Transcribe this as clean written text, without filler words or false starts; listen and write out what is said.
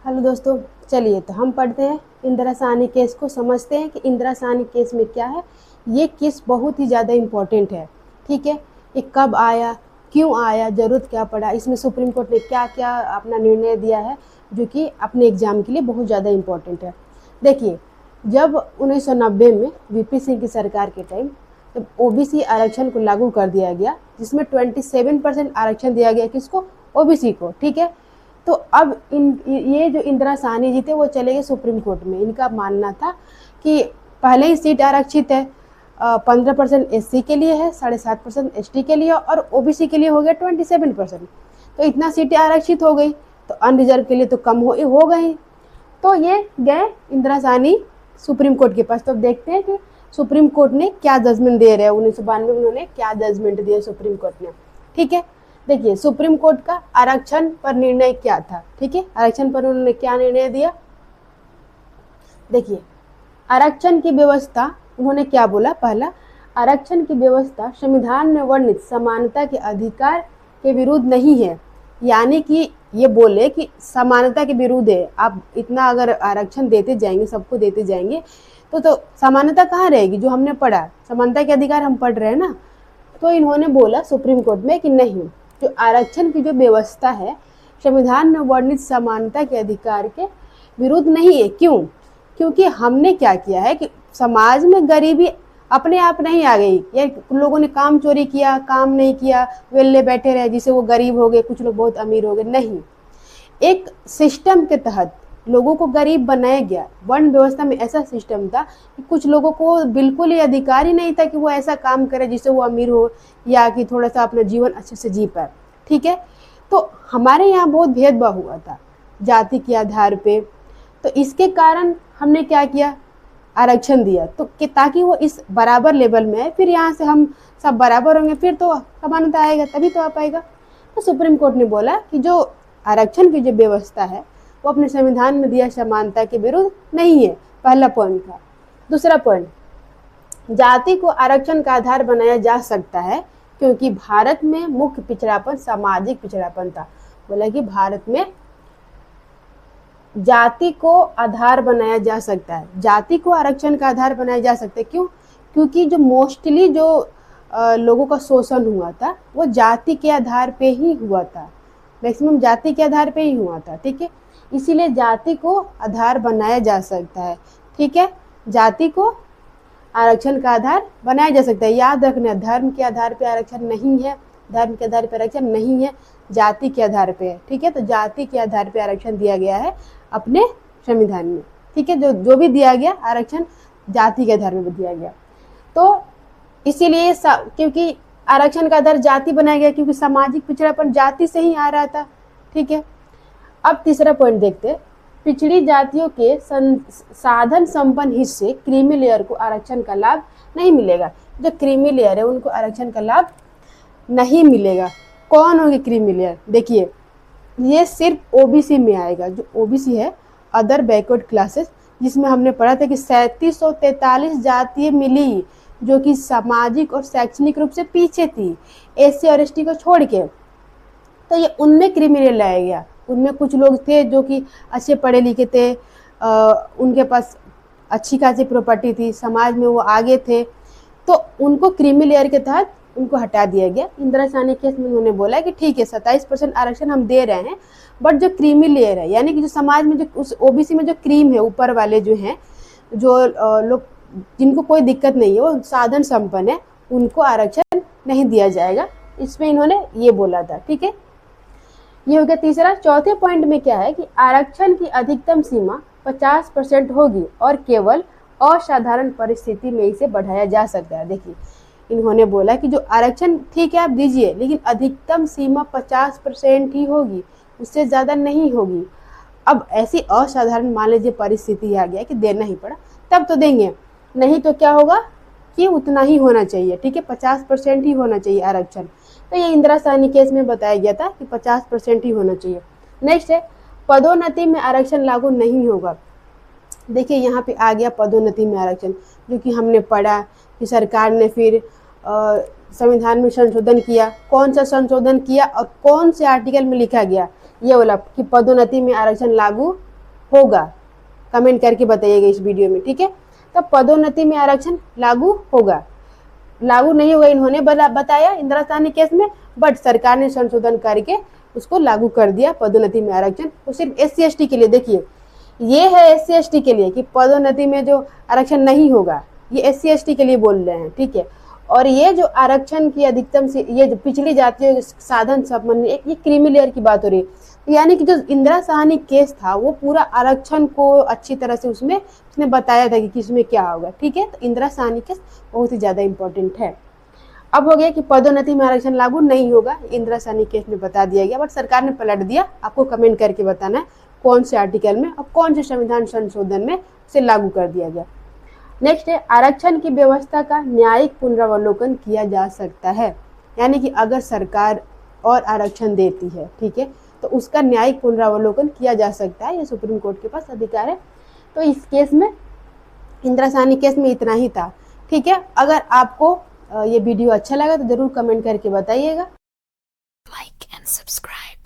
Hello दोस्तों, चलिए तो हम पढ़ते हैं इंदिरा साहनी केस को, समझते हैं कि इंदिरा साहनी केस में क्या है। ये केस बहुत ही ज़्यादा इम्पोर्टेंट है। ठीक है, ये कब आया, क्यों आया, ज़रूरत क्या पड़ा, इसमें सुप्रीम कोर्ट ने क्या क्या अपना निर्णय दिया है, जो कि अपने एग्ज़ाम के लिए बहुत ज़्यादा इम्पोर्टेंट है। देखिए, जब 1990 में वीपी सिंह की सरकार के टाइम जब ओबीसी आरक्षण को लागू कर दिया गया, जिसमें 27% आरक्षण दिया गया किसको, ओबीसी को। ठीक है, तो अब ये जो इंदिरा साहनी जी थे वो चले गए सुप्रीम कोर्ट में। इनका मानना था कि पहले ही सीट आरक्षित है, 15% एससी के लिए है, 7.5% एसटी के लिए और ओबीसी के लिए हो गया 27%। तो इतना सीटें आरक्षित हो गई, तो अनरिजर्व के लिए तो कम हो गई। तो ये गए इंदिरा साहनी सुप्रीम कोर्ट के पास। तो अब देखते हैं कि सुप्रीम कोर्ट ने क्या जजमेंट दे रहे हैं। 1992 में उन्होंने क्या जजमेंट दिया सुप्रीम कोर्ट ने। ठीक है, देखिए सुप्रीम कोर्ट का आरक्षण पर निर्णय क्या था। ठीक है, आरक्षण पर उन्होंने क्या निर्णय दिया। देखिए, आरक्षण की व्यवस्था उन्होंने क्या बोला। पहला, आरक्षण की व्यवस्था संविधान में वर्णित समानता के अधिकार के विरुद्ध नहीं है। यानी कि ये बोले कि समानता के विरुद्ध है। आप इतना अगर आरक्षण देते जाएंगे, सबको देते जाएंगे, तो समानता कहाँ रहेगी। जो हमने पढ़ा समानता के अधिकार हम पढ़ रहे हैं ना। तो इन्होंने बोला सुप्रीम कोर्ट में कि नहीं, जो आरक्षण की जो व्यवस्था है संविधान में वर्णित समानता के अधिकार के विरुद्ध नहीं है। क्यों? क्योंकि हमने क्या किया है कि समाज में गरीबी अपने आप नहीं आ गई, या लोगों ने काम चोरी किया, काम नहीं किया, वेले बैठे रहे जिससे वो गरीब हो गए, कुछ लोग बहुत अमीर हो गए। नहीं, एक सिस्टम के तहत लोगों को गरीब बनाया गया। वर्ण व्यवस्था में ऐसा सिस्टम था कि कुछ लोगों को बिल्कुल ही अधिकार ही नहीं था कि वो ऐसा काम करे जिससे वो अमीर हो या कि थोड़ा सा अपना जीवन अच्छे से जी पाए। ठीक है, तो हमारे यहाँ बहुत भेदभाव हुआ था जाति के आधार पे। तो इसके कारण हमने क्या किया, आरक्षण दिया, तो कि ताकि वो इस बराबर लेवल में है। फिर यहाँ से हम सब बराबर होंगे, फिर तो समानता आएगा, तभी तो आ पाएगा। तो सुप्रीम कोर्ट ने बोला कि जो आरक्षण की जो व्यवस्था है वो अपने संविधान में दिया समानता के विरुद्ध नहीं है। पहला पॉइंट था। दूसरा पॉइंट, जाति को आरक्षण का आधार बनाया जा सकता है क्योंकि भारत में मुख्य पिछड़ापन सामाजिक पिछड़ापन था। बोला कि भारत में जाति को आधार बनाया जा सकता है, जाति को आरक्षण का आधार बनाया जा सकता है। क्यों? क्योंकि जो मोस्टली जो लोगों का शोषण हुआ था वो जाति के आधार पे ही हुआ था, मैक्सिमम जाति के आधार पे ही हुआ था। ठीक है, इसीलिए जाति को आधार बनाया जा सकता है। ठीक है, जाति को आरक्षण का आधार बनाया जा सकता है। याद रखना, धर्म के आधार पे आरक्षण नहीं है, धर्म के आधार पर आरक्षण नहीं है, जाति के आधार पे है। ठीक है, तो जाति के आधार पे आरक्षण दिया गया है अपने संविधान में। ठीक है, जो भी दिया गया आरक्षण जाति के आधार पे दिया गया। तो इसीलिए क्योंकि आरक्षण का आधार जाति बनाया गया क्योंकि सामाजिक पिछड़ापन जाति से ही आ रहा था। ठीक है, अब तीसरा पॉइंट देखते हैं। पिछड़ी जातियों के साधन संपन्न हिस्से क्रीमी लेयर को आरक्षण का लाभ नहीं मिलेगा। जो क्रीमी लेयर है उनको आरक्षण का लाभ नहीं मिलेगा। कौन होंगे क्रीमी लेयर? देखिए, ये सिर्फ ओबीसी में आएगा। जो ओबीसी है, अदर बैकवर्ड क्लासेस, जिसमें हमने पढ़ा था कि 3743 जातियां मिली जो कि सामाजिक और शैक्षणिक रूप से पीछे थी, एससी और एसटी को छोड़ के। तो ये उनमें क्रीमी लेयर लाया गया। उनमें कुछ लोग थे जो कि अच्छे पढ़े लिखे थे, उनके पास अच्छी खासी प्रॉपर्टी थी, समाज में वो आगे थे, तो उनको क्रीमी लेयर के तहत उनको हटा दिया गया। इंदिरा साहनी केस में उन्होंने बोला कि ठीक है 27% आरक्षण हम दे रहे हैं, बट जो क्रीमी लेयर है यानी कि जो समाज में जो उस ओबीसी में जो क्रीम है, ऊपर वाले जो हैं, जो लोग जिनको कोई दिक्कत नहीं है, वो साधन संपन्न है, उनको आरक्षण नहीं दिया जाएगा। इसमें इन्होंने ये बोला था। ठीक है, ये हो गया तीसरा। चौथे पॉइंट में क्या है कि आरक्षण की अधिकतम सीमा 50% होगी और केवल असाधारण परिस्थिति में इसे बढ़ाया जा सकता है। देखिए, इन्होंने बोला कि जो आरक्षण ठीक है आप दीजिए, लेकिन अधिकतम सीमा 50% ही होगी, उससे ज़्यादा नहीं होगी। अब ऐसी असाधारण मान लीजिए परिस्थिति आ गया कि देना ही पड़ा, तब तो देंगे, नहीं तो क्या होगा कि उतना ही होना चाहिए। ठीक है, 50% ही होना चाहिए आरक्षण। तो ये इंदिरा साहनी केस में बताया गया था कि 50% ही होना चाहिए। नेक्स्ट है, पदोन्नति में आरक्षण लागू नहीं होगा। देखिए, यहाँ पे आ गया पदोन्नति में आरक्षण, जो कि हमने पढ़ा कि सरकार ने फिर संविधान में संशोधन किया। कौन सा संशोधन किया और कौन से आर्टिकल में लिखा गया, ये बोला कि पदोन्नति में आरक्षण लागू होगा, कमेंट करके बताइएगा इस वीडियो में, ठीक है। तो पदोन्नति में आरक्षण लागू होगा, लागू नहीं हुआ इन्होंने बताया इंदिरा साहनी केस में, बट सरकार ने संशोधन करके उसको लागू कर दिया पदोन्नति में आरक्षण। तो सिर्फ SC/ST के लिए, देखिए ये है SC/ST के लिए कि पदोन्नति में जो आरक्षण नहीं होगा, ये SC/ST के लिए बोल रहे हैं, ठीक है। और ये जो आरक्षण की अधिकतम से ये जो पिछली जातियों साधन संबंधी, ये क्रीमी लेयर की बात हो रही है, यानी कि जो इंदिरा साहनी केस था वो पूरा आरक्षण को अच्छी तरह से उसने बताया था कि किसमें क्या होगा, ठीक है। तो इंदिरा साहनी केस बहुत ही ज्यादा इंपॉर्टेंट है। अब हो गया कि पदोन्नति में आरक्षण लागू नहीं होगा, इंदिरा साहनी केस में बता दिया गया, बट सरकार ने पलट दिया। आपको कमेंट करके बताना है कौन से आर्टिकल में और कौन से संविधान संशोधन में उसे लागू कर दिया गया। नेक्स्ट है, आरक्षण की व्यवस्था का न्यायिक पुनरावलोकन किया जा सकता है, यानी कि अगर सरकार और आरक्षण देती है, ठीक है, तो उसका न्यायिक पुनरावलोकन किया जा सकता है, ये सुप्रीम कोर्ट के पास अधिकार है। तो इस केस में, इंदिरा साहनी केस में इतना ही था, ठीक है। अगर आपको ये वीडियो अच्छा लगा तो जरूर कमेंट करके बताइएगा। Like and subscribe.